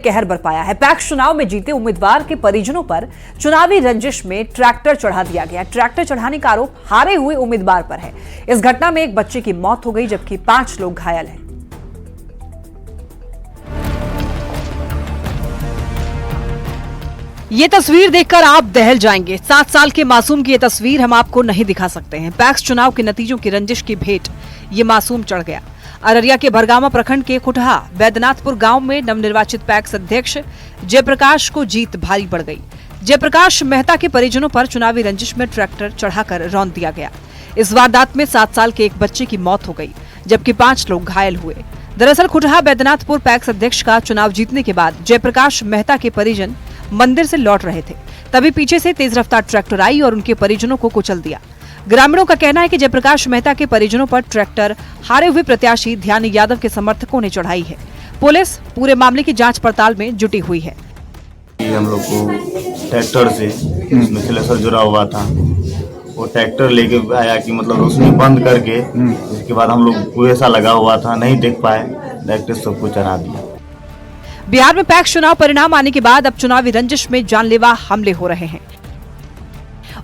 कहर बरपाया है। पैक्स चुनाव में जीते उम्मीदवार के परिजनों पर चुनावी रंजिश में ट्रैक्टर चढ़ा दिया गया। ट्रैक्टर चढ़ाने का आरोप हारे हुए उम्मीदवार पर है। इस घटना में एक बच्चे की मौत हो गई जबकि 5 लोग घायल हैं। ये तस्वीर देखकर आप दहल जाएंगे। 7 साल के मासूम की ये तस्वीर हम आपको नहीं दिखा सकते हैं। पैक्स चुनाव के नतीजों की रंजिश की भेंट ये मासूम चढ़ गया। अररिया के भरगामा प्रखंड के कुटहा बैद्यनाथपुर गांव में नवनिर्वाचित पैक्स अध्यक्ष जयप्रकाश को जीत भारी पड़ गई। जयप्रकाश मेहता के परिजनों पर चुनावी रंजिश में ट्रैक्टर चढ़ाकर रौंद दिया गया। इस वारदात में 7 साल के एक बच्चे की मौत हो गई जबकि 5 लोग घायल हुए। दरअसल कुटहा बैद्यनाथपुर पैक्स अध्यक्ष का चुनाव जीतने के बाद जयप्रकाश मेहता के परिजन मंदिर से लौट रहे थे, तभी पीछे से तेज रफ्तार ट्रैक्टर आई और उनके परिजनों को कुचल दिया। ग्रामीणों का कहना है कि जयप्रकाश मेहता के परिजनों पर ट्रैक्टर हारे हुए प्रत्याशी ध्यान यादव के समर्थकों ने चढ़ाई है। पुलिस पूरे मामले की जांच पड़ताल में जुटी हुई है। हम लोग को ट्रैक्टर से सिलेंडर जुड़ा हुआ था, वो ट्रैक्टर लेके आया कि मतलब रोशनी बंद करके इसके बाद हम लोग कुएसा लगा हुआ था, नहीं देख पाए, ट्रैक्टर सबको चढ़ा दिया। बिहार में पैक्स चुनाव परिणाम आने के बाद अब चुनावी रंजिश में जानलेवा हमले हो रहे हैं।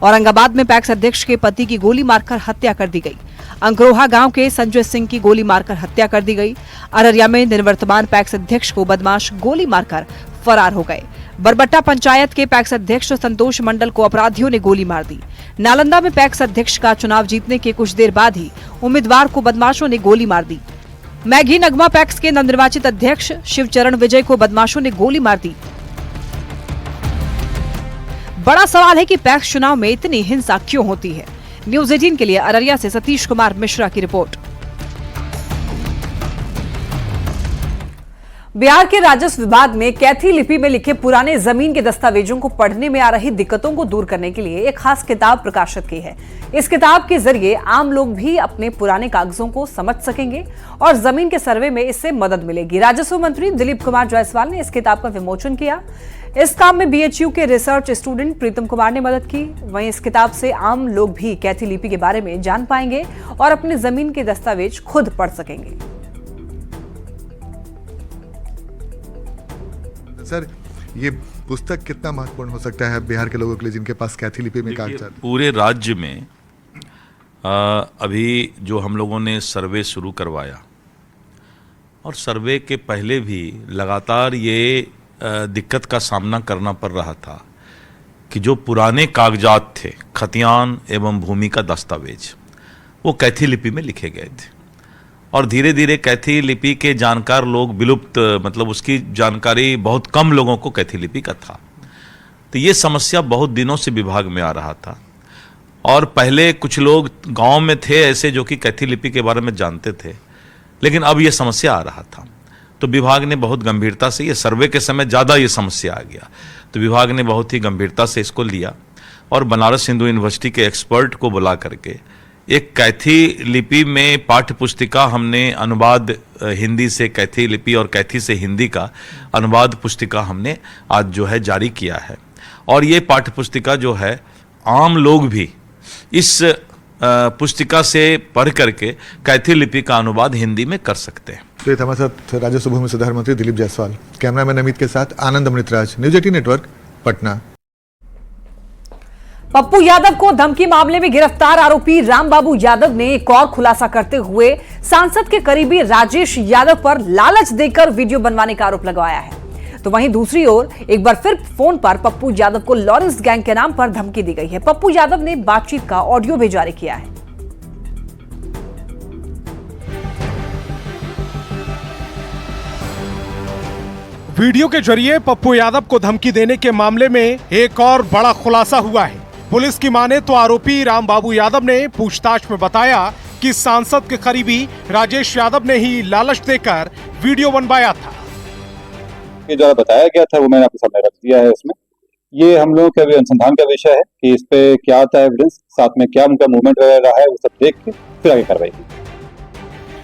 औरंगाबाद में पैक्स अध्यक्ष के पति की गोली मारकर हत्या कर दी गई। अंकरोहा गांव के संजय सिंह की गोली मारकर हत्या कर दी गई। अररिया में निवर्तमान पैक्स अध्यक्ष को बदमाश गोली मारकर फरार हो गए। बरबट्टा पंचायत के पैक्स अध्यक्ष संतोष मंडल को अपराधियों ने गोली मार दी। नालंदा में पैक्स अध्यक्ष का चुनाव जीतने के कुछ देर बाद ही उम्मीदवार को बदमाशों ने गोली मार दी। मैघी नगमा पैक्स के नवनिर्वाचित अध्यक्ष शिवचरण विजय को बदमाशों ने गोली मार दी। बड़ा सवाल है कि पैक्स चुनाव में इतनी हिंसा क्यों होती है। न्यूज़ 18 के लिए अररिया से सतीश कुमार मिश्रा की रिपोर्ट। बिहार के राजस्व विभाग ने कैथी लिपि में लिखे पुराने जमीन के दस्तावेजों को पढ़ने में आ रही दिक्कतों को दूर करने के लिए एक खास किताब प्रकाशित की है। इस किताब के जरिए आम लोग भी अपने पुराने कागजों को समझ सकेंगे और जमीन के सर्वे में इससे मदद मिलेगी। राजस्व मंत्री दिलीप कुमार जायसवाल ने इस किताब का विमोचन किया। इस काम में बीएचयू के रिसर्च स्टूडेंट प्रीतम कुमार ने मदद की। वहीं इस किताब से आम लोग भी कैथी लिपि के बारे में जान पाएंगे और अपने जमीन के दस्तावेज खुद पढ़ सकेंगे। सर, ये पुस्तक कितना महत्वपूर्ण हो सकता है बिहार के लोगों के लिए जिनके पास कैथी लिपि में कागजात? पूरे राज्य में अभी जो हम लोगों ने सर्वे शुरू करवाया और सर्वे के पहले भी लगातार ये दिक्कत का सामना करना पड़ रहा था कि जो पुराने कागजात थे, खतियान एवं भूमि का दस्तावेज, वो कैथी लिपि में लिखे गए थे और धीरे धीरे कैथी लिपि के जानकार लोग विलुप्त, मतलब उसकी जानकारी बहुत कम लोगों को कैथी लिपि का था। तो ये समस्या बहुत दिनों से विभाग में आ रहा था और पहले कुछ लोग गांव में थे ऐसे जो कि कैथी लिपि के बारे में जानते थे, लेकिन अब ये समस्या आ रहा था। तो विभाग ने बहुत गंभीरता से, ये सर्वे के समय ज़्यादा ये समस्या आ गया, तो विभाग ने बहुत ही गंभीरता से इसको लिया और बनारस हिंदू यूनिवर्सिटी के एक्सपर्ट को बुला करके एक कैथी लिपि में पाठ्य पुस्तिका हमने अनुवाद, हिंदी से कैथी लिपि और कैथी से हिंदी का अनुवाद पुस्तिका हमने आज जो है जारी किया है। और ये पाठ्य पुस्तिका जो है आम लोग भी इस पुस्तिका से पढ़ करके कैथी लिपि का अनुवाद हिंदी में कर सकते हैं। तो हमारे साथ राजस्व भूमि सुधार मंत्री दिलीप जायसवाल, कैमरामैन अमित के साथ आनंद अमृतराज, न्यूज़ 18 नेटवर्क, पटना। पप्पू यादव को धमकी मामले में गिरफ्तार आरोपी रामबाबू यादव ने एक और खुलासा करते हुए सांसद के करीबी राजेश यादव पर लालच देकर वीडियो बनवाने का आरोप लगाया है। तो वहीं दूसरी ओर एक बार फिर फोन पर पप्पू यादव को लॉरेंस गैंग के नाम पर धमकी दी गई है। पप्पू यादव ने बातचीत का ऑडियो भी जारी किया है। वीडियो के जरिए पप्पू यादव को धमकी देने के मामले में एक और बड़ा खुलासा हुआ है। पुलिस की माने तो आरोपी रामबाबू यादव ने पूछताछ में बताया कि सांसद के करीबी राजेश यादव ने ही लालच देकर वीडियो बनवाया था। ये जो बताया गया था वो मैंने आपके सामने रख दिया है। इसमें ये हम लोगों के अभी अनुसंधान का विषय है कि इस पे क्या आता है एविडेंस, साथ में क्या उनका मूवमेंट वगैरह है, वो सब देख के फिर आगे कार्रवाई की।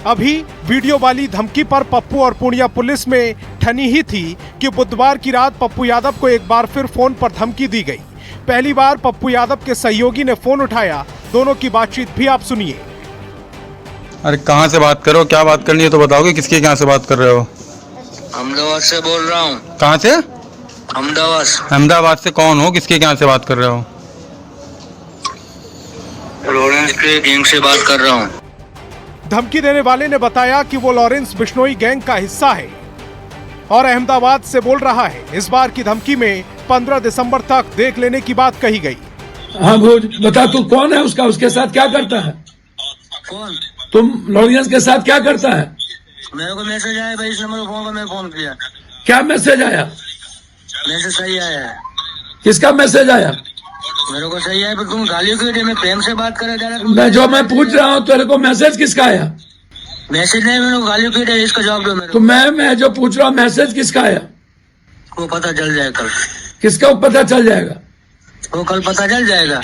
अभी वीडियो वाली धमकी पर पप्पू और पूर्णिया पुलिस में ठनी ही थी कि बुधवार की रात पप्पू यादव को एक बार फिर फोन पर धमकी दी गई। पहली बार पप्पू यादव के सहयोगी ने फोन उठाया। दोनों की बातचीत भी आप सुनिए। अरे कहाँ से बात करो, क्या बात करनी है तो बताओगे, किसके कहाँ से बात कर रहे हो? अहमदाबाद से बोल रहा हूँ। कहाँ से? अहमदाबाद से कौन हो, किसके यहाँ से बात कर रहे हो? लॉरेंस के गैंग से बात कर रहा हूँ। धमकी देने वाले ने बताया कि वो लॉरेंस बिश्नोई गैंग का हिस्सा है और अहमदाबाद से बोल रहा है। इस बार की धमकी में 15 दिसंबर तक देख लेने की बात कही गई। हाँ वो बता, तू कौन है उसका, उसके साथ क्या करता है? कौन? तुम लॉरेंस के साथ क्या करता है? मेरे को मैसेज आया भाई, इस नंबर पर फोन का मैं फोन किया। क्या मैसेज आया? मैसेज सही आया है। किसका मैसेज आया? मेरे को सही है, पर तुम गालियों क्यों दे? मैं प्रेम से बात कर रहा था। मैं पूछ रहा हूँ तेरे को, मैसेज किसका आया? मैसेज नहीं, मेरे को गालियों क्यों दे? इसका जवाब दो मेरे तो मैं जो पूछ रहा हूँ, मैसेज किसका आया? को पता चल जाएगा कल। किसका पता चल जाएगा? वो कल पता चल जाएगा।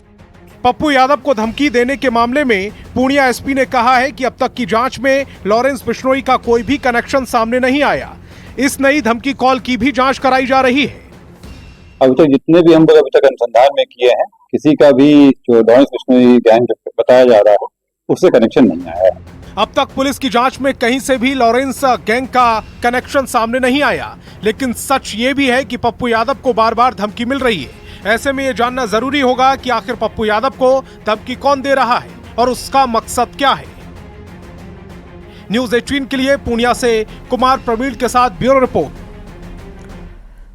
पप्पू यादव को धमकी देने के मामले में पूर्णिया एसपी ने कहा है कि अब तक की जांच में लॉरेंस बिश्नोई का कोई भी कनेक्शन सामने नहीं आया। इस नई धमकी कॉल की भी जांच कराई जा रही है। अभी तक जितने भी हम लोग अभी तक अनुसंधान में किए हैं, किसी का भी जो लॉरेंस बिश्नोई गैंग बताया जा रहा है उससे कनेक्शन नहीं आया है। अब तक पुलिस की जांच में कहीं से भी लॉरेंस गैंग का कनेक्शन सामने नहीं आया, लेकिन सच ये भी है कि पप्पू यादव को बार बार धमकी मिल रही है। ऐसे में ये जानना जरूरी होगा कि आखिर पप्पू यादव को धमकी कौन दे रहा है और उसका मकसद क्या है। न्यूज़ 18 के लिए पूर्णिया से कुमार प्रवीण के साथ ब्यूरो रिपोर्ट।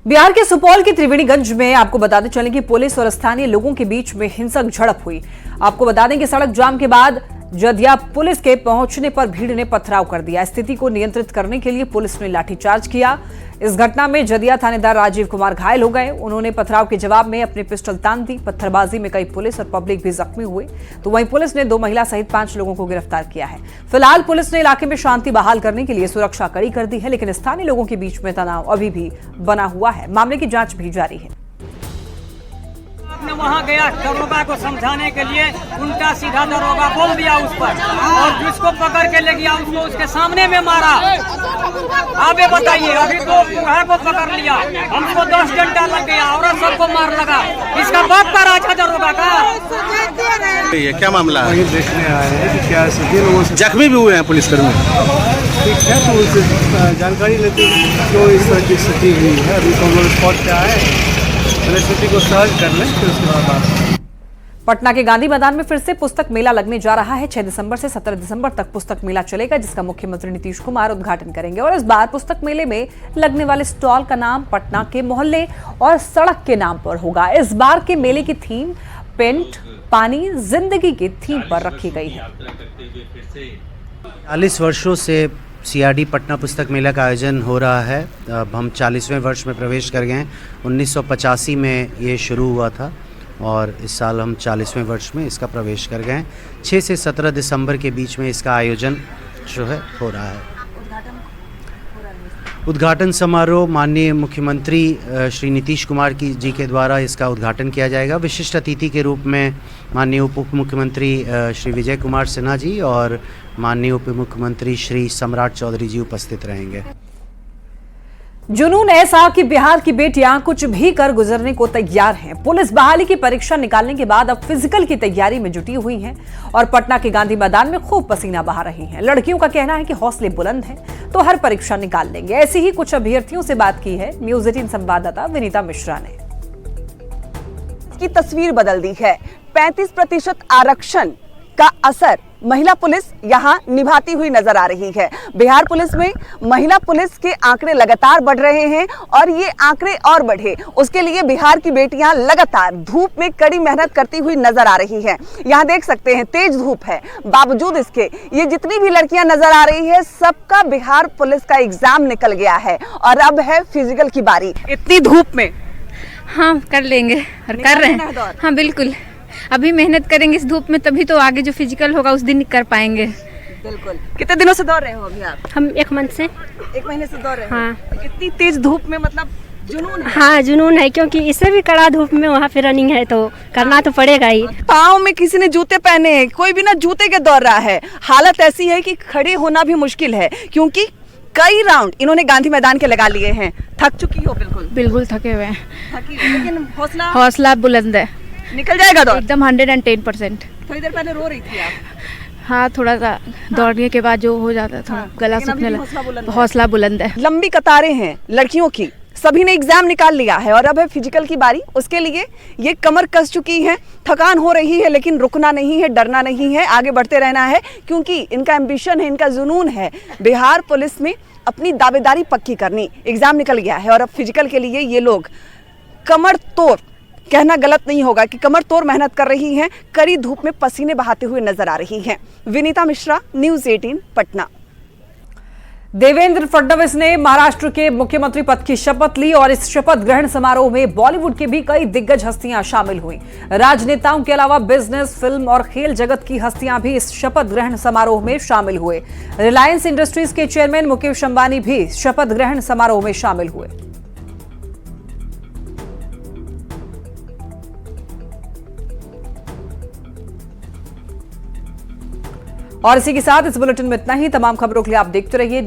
बिहार के सुपौल के त्रिवेणीगंज में आपको बताते चले कि पुलिस और स्थानीय लोगों के बीच में हिंसक झड़प हुई। आपको बता दें कि सड़क जाम के बाद जदिया पुलिस के पहुंचने पर भीड़ ने पथराव कर दिया। स्थिति को नियंत्रित करने के लिए पुलिस ने लाठीचार्ज किया। इस घटना में जदिया थानेदार राजीव कुमार घायल हो गए। उन्होंने पथराव के जवाब में अपनी पिस्टल तान दी। पत्थरबाजी में कई पुलिस और पब्लिक भी जख्मी हुए। तो वहीं पुलिस ने 2 महिला सहित 5 लोगों को गिरफ्तार किया है। फिलहाल पुलिस ने इलाके में शांति बहाल करने के लिए सुरक्षा कड़ी कर दी है, लेकिन स्थानीय लोगों के बीच में तनाव अभी भी बना हुआ है। मामले की जांच भी जारी है। आपने वहाँ गया दरोगा को समझाने के लिए, उल्टा सीधा दरोगा बोल दिया उस पर, और जिसको पकड़ के ले गया उसको उसके सामने में मारा। आप ये बताइए, अभी तो बूढ़ा को पकड़ लिया, हमको 10 घंटा लग गया, औरत सबको मार लगा। इसका बाप का राजा दरोगा का। ये क्या मामला है? देखने आए हैं कि क्या स्थिति, लोगों से जख्मी भी हुए हैं पुलिसकर्मी। ठीक है, तो उनसे जानकारी लेते हैं क्यों इस तरह की स्थिति हुई है। अभी तो हम लोग स्पॉट पे आए, स्थिति को सर्च कर लें, फिर उसके बाद बात। पटना के गांधी मैदान में फिर से पुस्तक मेला लगने जा रहा है। 6 दिसंबर से 17 दिसंबर तक पुस्तक मेला चलेगा, जिसका मुख्यमंत्री नीतीश कुमार उद्घाटन करेंगे। और इस बार पुस्तक मेले में लगने वाले स्टॉल का नाम पटना के मोहल्ले और सड़क के नाम पर होगा। इस बार के मेले की थीम पेंट पानी जिंदगी की थीम पर रखी गई है। 40 वर्षों से सीआरडी पटना पुस्तक मेला का आयोजन हो रहा है। अब हम 40वें वर्ष में प्रवेश कर गए हैं। 1985 में ये शुरू हुआ था और इस साल हम 40वें वर्ष में इसका प्रवेश कर गए हैं। 6 से 17 दिसंबर के बीच में इसका आयोजन जो है हो रहा है। उद्घाटन समारोह माननीय मुख्यमंत्री श्री नीतीश कुमार जी के द्वारा इसका उद्घाटन किया जाएगा। विशिष्ट अतिथि के रूप में माननीय उप मुख्यमंत्री श्री विजय कुमार सिन्हा जी और माननीय उप मुख्यमंत्री श्री सम्राट चौधरी जी उपस्थित रहेंगे। जुनून ऐसा कि बिहार की बेटियां कुछ भी कर गुजरने को तैयार हैं। पुलिस बहाली की परीक्षा निकालने के बाद अब फिजिकल की तैयारी में जुटी हुई हैं और पटना के गांधी मैदान में खूब पसीना बहा रही हैं। लड़कियों का कहना है कि हौसले बुलंद हैं तो हर परीक्षा निकाल लेंगे। ऐसी ही कुछ अभ्यर्थियों से बात की है न्यूज़ 18 संवाददाता विनीता मिश्रा ने। की तस्वीर बदल दी है। 35% आरक्षण का असर महिला पुलिस यहां निभाती हुई नजर आ रही है। बिहार पुलिस में महिला पुलिस के आंकड़े लगातार बढ़ रहे हैं और ये आंकड़े और बढ़े उसके लिए बिहार की बेटियां लगातार धूप में कड़ी मेहनत करती हुई नजर आ रही हैं। यहां देख सकते हैं तेज धूप है, बावजूद इसके ये जितनी भी लड़कियां नजर आ रही है सबका बिहार पुलिस का एग्जाम निकल गया है और अब है फिजिकल की बारी। इतनी धूप में हाँ कर लेंगे और कर रहे हैं। हाँ बिल्कुल, अभी मेहनत करेंगे इस धूप में, तभी तो आगे जो फिजिकल होगा उस दिन कर पाएंगे। बिल्कुल। कितने दिनों से दौड़ रहे हो अभी आप? हम 1 महीने से। 1 महीने से दौड़ रहे हो? हाँ। इतनी तेज धूप में मतलब जुनून है? हाँ जुनून है, क्योंकि इससे भी कड़ा धूप में वहाँ पे रनिंग है तो करना तो पड़ेगा ही। पाँव में किसी ने जूते पहने हैं, कोई बिना जूते के दौड़ रहा है। हालत ऐसी है कि खड़े होना भी मुश्किल है क्योंकि कई राउंड इन्होंने गांधी मैदान के लगा लिए हैं। थक चुकी हो? बिल्कुल थके हुए हैं। थकी हो, लेकिन हौसला बुलंद है, निकल जाएगा दौड़ एकदम 110%। थोड़ी देर पहले रो रही थी आप? हाँ, थोड़ा सा दौड़ने के बाद जो हो जाता है, थोड़ा गला सूखने लगा, हौसला बुलंद है। लंबी कतारें हैं लड़कियों की, सभी ने एग्जाम निकाल लिया है और अब है फिजिकल की बारी। उसके लिए ये कमर कस चुकी हैं, थकान हो रही है, लेकिन रुकना नहीं है, डरना नहीं है, आगे बढ़ते रहना है, क्योंकि इनका एम्बिशन है, इनका जुनून है बिहार पुलिस में अपनी दावेदारी पक्की करनी। एग्जाम निकल गया है और अब फिजिकल के लिए ये लोग कमर तोड़, कहना गलत नहीं होगा कि कमर तोड़ मेहनत कर रही हैं, कड़ी धूप में पसीने बहाते हुए नजर आ रही हैं। विनीता मिश्रा, न्यूज़ 18 पटना। देवेंद्र फडणवीस ने महाराष्ट्र के मुख्यमंत्री पद की शपथ ली और इस शपथ ग्रहण समारोह में बॉलीवुड की भी कई दिग्गज हस्तियां शामिल हुई। राजनेताओं के अलावा बिजनेस, फिल्म और खेल जगत की हस्तियां भी इस शपथ ग्रहण समारोह में शामिल हुए। रिलायंस इंडस्ट्रीज के चेयरमैन मुकेश अंबानी भी शपथ ग्रहण समारोह में शामिल हुए। और इसी के साथ इस बुलेटिन में इतना ही। तमाम खबरों के लिए आप देखते रहिए